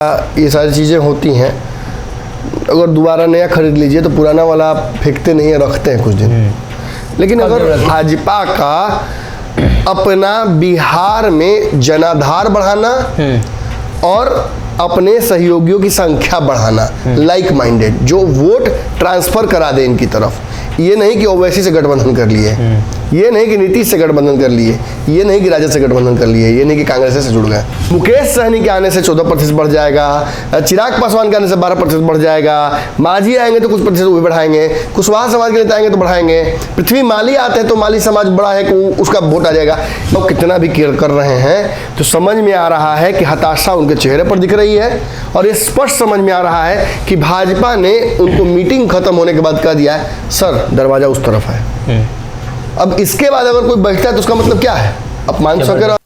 ये सारी चीज़ें होती हैं। अगर दोबारा नया खरीद लीजिए तो पुराना वाला आप फेंकते नहीं है, रखते हैं कुछ दिन। लेकिन अगर भाजपा का अपना बिहार में जनाधार बढ़ाना और अपने सहयोगियों की संख्या बढ़ाना, लाइक माइंडेड, जो वोट ट्रांसफर करा दे इनकी तरफ। ये नहीं कि ओवैसी से गठबंधन कर लिए, ये नहीं कि नीतीश से गठबंधन कर लिए, ये नहीं कि राजद से गठबंधन कर लिए, ये नहीं कि कांग्रेस से जुड़ गए। मुकेश सहनी के आने से 14% बढ़ जाएगा, चिराग पासवान के आने से 12% बढ़ जाएगा, मांझी आएंगे तो कुछ प्रतिशत वो भी बढ़ाएंगे, कुशवाहा समाज के नेता आएंगे तो बढ़ाएंगे, पृथ्वी माली आते हैं तो माली समाज बड़ा है कि उसका वोट आ जाएगा। तो कितना भी केयर कर रहे हैं तो समझ में आ रहा है कि हताशा उनके चेहरे पर दिख रही है और ये स्पष्ट समझ में आ रहा है कि भाजपा ने उनको मीटिंग खत्म होने के बाद कह दिया है सर दरवाजा उस तरफ है। अब इसके बाद अगर कोई बैठता है तो उसका मतलब क्या है? अपमान वगैरह।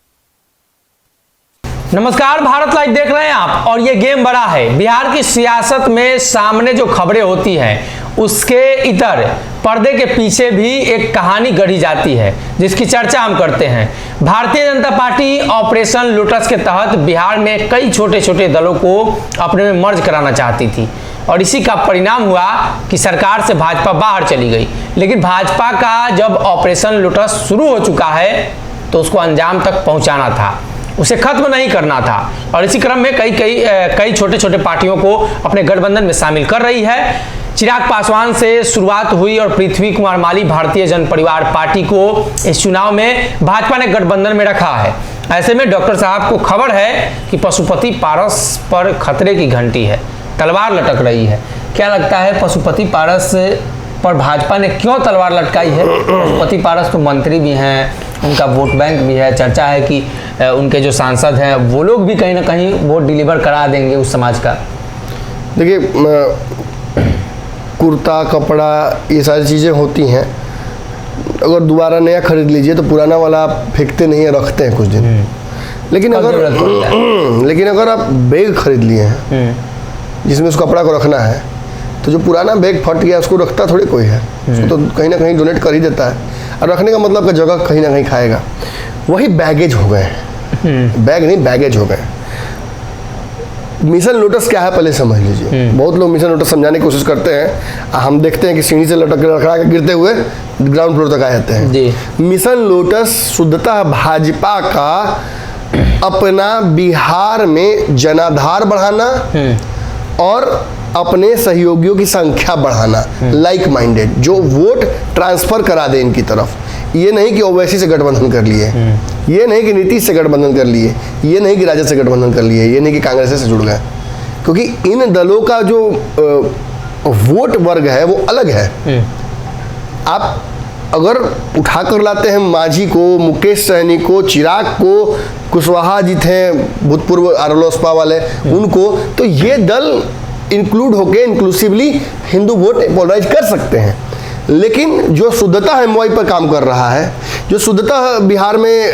नमस्कार, भारत लाइव देख रहे हैं आप और ये गेम बड़ा है। बिहार की सियासत में सामने जो खबरें होती हैं उसके इतर पर्दे के पीछे भी एक कहानी गढ़ी जाती है जिसकी चर्चा हम करते हैं। Bharatiya Janata party operation lotus के तहत बिहार में कई छोटे छोटे दलों को अपने में मर्ज कराना चाहती थी और इसी का परिणाम हुआ कि सरकार से भाजपा बाहर चली गई। लेकिन भाजपा का जब ऑपरेशन लोटस शुरू हो चुका है तो उसको अंजाम तक पहुंचाना था, उसे खत्म नहीं करना था और इसी क्रम में कई छोटे छोटे पार्टियों को अपने गठबंधन में शामिल कर रही है। चिराग पासवान से शुरुआत हुई और पृथ्वी कुमार माली भारतीय जन परिवार पार्टी को इस चुनाव में भाजपा ने गठबंधन में रखा है। ऐसे में डॉक्टर साहब को खबर है कि पशुपति पारस पर खतरे की घंटी है, तलवार लटक रही है। क्या लगता है पशुपति पारस पर भाजपा ने क्यों तलवार लटकाई है? पशुपति पारस तो मंत्री भी हैं, उनका वोट बैंक भी है, चर्चा है कि उनके जो सांसद हैं वो लोग भी कहीं ना कहीं वोट डिलीवर करा देंगे उस समाज का। देखिए, कुर्ता कपड़ा ये सारी चीज़ें होती हैं। अगर दोबारा नया खरीद लीजिए तो पुराना वाला आप फेंकते नहीं है, रखते हैं कुछ दिन। लेकिन अगर आप बैग खरीद लिए हैं जिसमें उस कपड़ा को रखना है तो जो पुराना बैग फट गया उसको रखता थोड़ी कोई है, उसको तो कहीं ना कहीं डोनेट कर ही देता है और रखने का मतलब का जगह कहीं ना कहीं खाएगा। वही बैगेज हो गए, बैग नहीं बैगेज हो गए। मिशन लोटस क्या है पहले समझ लीजिए। बहुत लोग मिशन लोटस समझाने की कोशिश करते हैं, हम देखते हैं कि सीढ़ी से लटक के गिरते हुए ग्राउंड फ्लोर तक आ जाते हैं। मिशन लोटस शुद्धतः भाजपा का अपना बिहार में जनाधार बढ़ाना और अपने सहयोगियों की संख्या बढ़ाना, लाइक माइंडेड, जो वोट ट्रांसफर करा दे इनकी तरफ। ये नहीं कि ओवैसी से गठबंधन कर लिए, ये नहीं कि नीतीश से गठबंधन कर लिए, ये नहीं कि राजद से गठबंधन कर लिए, ये नहीं कि कांग्रेस से जुड़ गए। क्योंकि इन दलों का जो वोट वर्ग है वो अलग है। आप अगर उठा कर लाते हैं मांझी को, मुकेश सहनी को, चिराग को, कुशवाहा जी थे भूतपूर्व आरलोसपा वाले, उनको, तो ये दल इंक्लूड होके इंक्लूसिवली हिंदू वोट पोलराइज कर सकते हैं। लेकिन जो शुद्धता एमवाई पर काम कर रहा है, जो शुद्धता बिहार में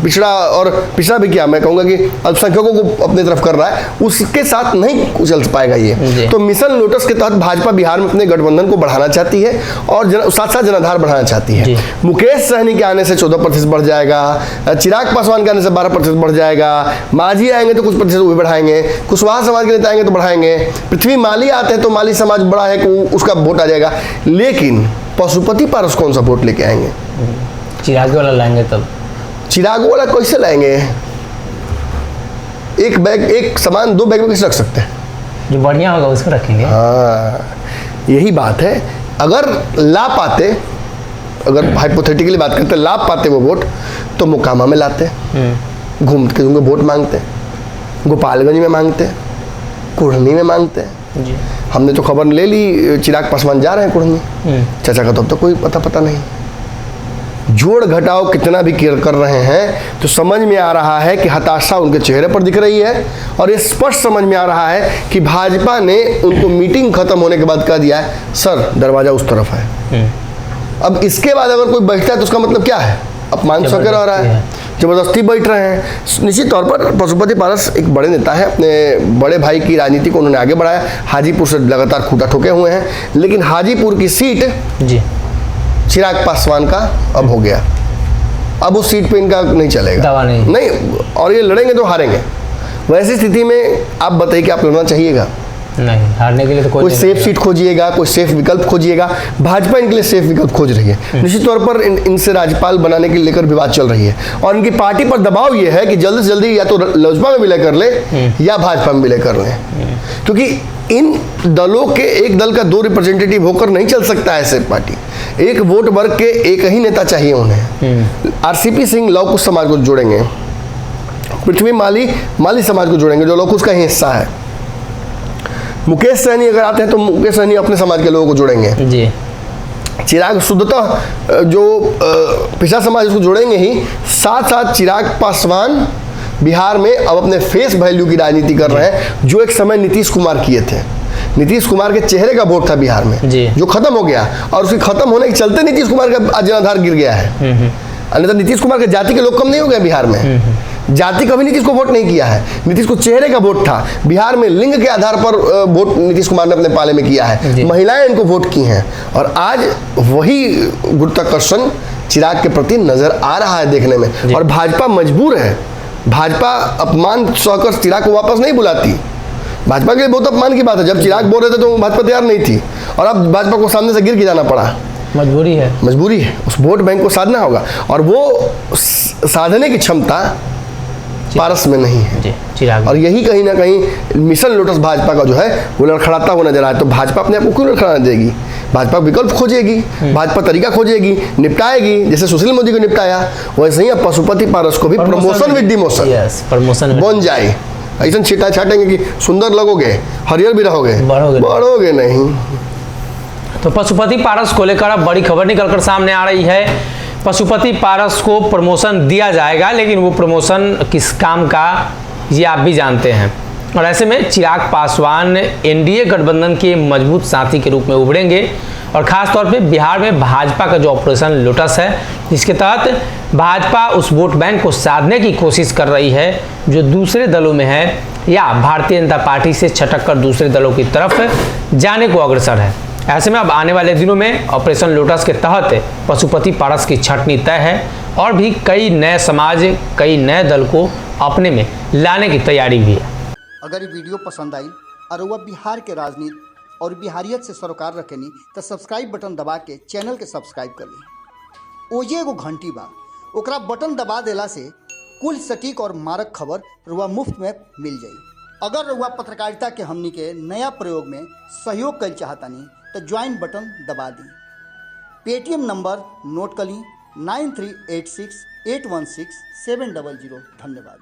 पिछड़ा और पिछड़ा भी क्या मैं कहूँगा कि अल्पसंख्यकों को अपनी तरफ कर रहा है, उसके साथ नहीं चल पाएगा ये। तो मिशन लोटस के तहत भाजपा बिहार में अपने गठबंधन को बढ़ाना चाहती है और साथ साथ जनाधार बढ़ाना चाहती है। मुकेश सहनी के आने से 14% बढ़ जाएगा, चिराग पासवान के आने से 12% बढ़ जाएगा, मांझी आएंगे तो कुछ प्रतिशत वो भी बढ़ाएंगे, कुशवाहा समाज के नेता आएंगे तो बढ़ाएंगे, पृथ्वी माली आते हैं तो माली समाज बड़ा है कि उसका वोट आ जाएगा। लेकिन पशुपति पारस कौन सा वोट लेके आएंगे? चिराग वाला लाएंगे तब। चिराग वाला कैसे लाएंगे? एक बैग, एक सामान दो बैग में कैसे रख सकते हैं? जो बढ़िया होगा उसको रखेंगे। हाँ, यही बात है। अगर ला पाते, अगर हाइपोथेटिकली बात करते, ला पाते वो वोट तो मोकामा में लाते, घूम के उनको वोट मांगते, गोपालगंज में मांगते, कुढ़नी में मांगते। हमने तो खबर ले ली चिराग पासवान जा रहे हैं कुढ़नी, चाचा का तो कोई पता नहीं। जोड़ घटाव कितना भी केयर कर रहे हैं तो समझ में आ रहा है कि हताशा उनके चेहरे पर दिख रही है और ये स्पष्ट समझ में आ रहा है कि भाजपा ने उनको मीटिंग खत्म होने के बाद कह दिया है सर दरवाजा उस तरफ है। अब इसके बाद अगर कोई बैठता है तो उसका मतलब क्या है? अपमान वगैरह हो रहा है, जबरदस्ती बैठ रहे हैं। निश्चित तौर पर पशुपति पारस एक बड़े नेता है, अपने बड़े भाई की राजनीति को उन्होंने आगे बढ़ाया, हाजीपुर से लगातार खूंटा ठोके हुए हैं। लेकिन हाजीपुर की सीट चिराग पासवान का अब हो गया, अब उस सीट पे इनका नहीं चलेगा, नहीं। और ये लड़ेंगे तो हारेंगे। वैसी स्थिति में आप बताइए कि आप लड़ना चाहिएगा? नहीं, हारने के लिए तो कोई सेफ सीट खोजिएगा, कोई सेफ विकल्प खोजिएगा। भाजपा इनके लिए सेफ विकल्प खोज रही है। निश्चित तौर पर इनसे राज्यपाल बनाने के लेकर विवाद चल रही है और इनकी पार्टी पर दबाव ये है कि जल्दी से जल्दी या तो लोजपा में विलय कर ले या भाजपा में विलय कर ले, क्योंकि इन दलों के एक दल का 2 रिप्रेजेंटेटिव होकर नहीं चल सकता है ऐसे पार्टी। एक वोट वर्ग के एक ही नेता चाहिए उन्हें। आरसीपी सिंह लव कुश समाज को जोड़ेंगे, पृथ्वी माली समाज को जोड़ेंगे जो लव कुश का ही हिस्सा है। मुकेश सहनी अगर आते हैं तो मुकेश सहनी अपने समाज के लोगों को जोड़ेंगे जी। चिराग शुद्धता जो पिछड़ा समाज उसको जोड़ेंगे ही। साथ साथ चिराग पासवान बिहार में अब अपने फेस वैल्यू की राजनीति कर रहे हैं, जो एक समय नीतीश कुमार किए थे। नीतीश कुमार के चेहरे का वोट था बिहार में जो खत्म हो गया, और उसके खत्म होने के चलते नीतीश कुमार का जनाधार गिर गया है। अन्यथा नीतीश कुमार के जाति के लोग कम नहीं हो गए बिहार में। जाति कभी नीतीश को वोट नहीं किया है, नीतीश को चेहरे का वोट था। बिहार में लिंग के आधार पर वोट नीतीश कुमार ने अपने पाले में किया है, महिलाएं इनको वोट की हैं, और आज वही गुरुत्वाकर्षण चिराग के प्रति नजर आ रहा है देखने में। और भाजपा मजबूर है, भाजपा अपमान सहकर चिराग को वापस नहीं बुलाती। भाजपा के लिए बहुत अपमान की बात है, जब चिराग बोल रहे थे तो भाजपा तैयार नहीं थी, और अब भाजपा को सामने से गिर के जाना पड़ा। मजबूरी है, उस वोट बैंक को साधना होगा, और वो साधने की क्षमता पारस में नहीं है। और यही कहीं ना कहीं मिशन लोटस भाजपा का जो है वो लड़खड़ाता हुआ नजर आया। तो भाजपा अपने आप को क्यों लड़खड़ाने देगी? भाजपा विकल्प खोजेगी, भाजपा तरीका खोजेगी, निपटाएगी। जैसे सुशील मोदी को निपटाया, वैसे ही अब पशुपति पारस को भी प्रमोशन विद डिमोशन बन जाए। ऐसा छिटा छाटेंगे कि सुंदर लगोगे, हरियर भी रहोगे, बढ़ोगे नहीं। तो पशुपति पारस को लेकर अब बड़ी खबर निकलकर सामने आ रही है। पशुपति पारस को प्रमोशन दिया जाएगा, लेकिन वो प्रमोशन किस काम का ये आप भी जानते हैं। और ऐसे में चिराग पासवान एनडीए गठबंधन के मजबूत साथी के रूप में उभरेंगे, और खास तौर पे बिहार में भाजपा का जो ऑपरेशन लोटस है, जिसके तहत भाजपा उस वोट बैंक को साधने की कोशिश कर रही है जो दूसरे दलों में है, या भारतीय जनता पार्टी से छटक कर दूसरे दलों की तरफ जाने को अग्रसर है। ऐसे में अब आने वाले दिनों में ऑपरेशन लोटस के तहत पशुपति पारस की छंटनी तय है, और भी कई नए समाज, कई नए दल को अपने में लाने की तैयारी भी है। अगर ये वीडियो पसंद आई और वह बिहार के राजनीति और बिहारियत से सरोकार रखेनी तो सब्सक्राइब बटन दबा के चैनल के सब्सक्राइब कर ली। ओजे एगो घंटी बा, ओकरा बटन दबा देला से कुल सटीक और मारक खबर रुआ मुफ्त में मिल जाई। अगर रुआ पत्रकारिता के हमनी के नया प्रयोग में सहयोग कर चाहतानी तो ज्वाइन बटन दबा दी। पेटीएम नंबर नोट कर ली 9386816700। धन्यवाद।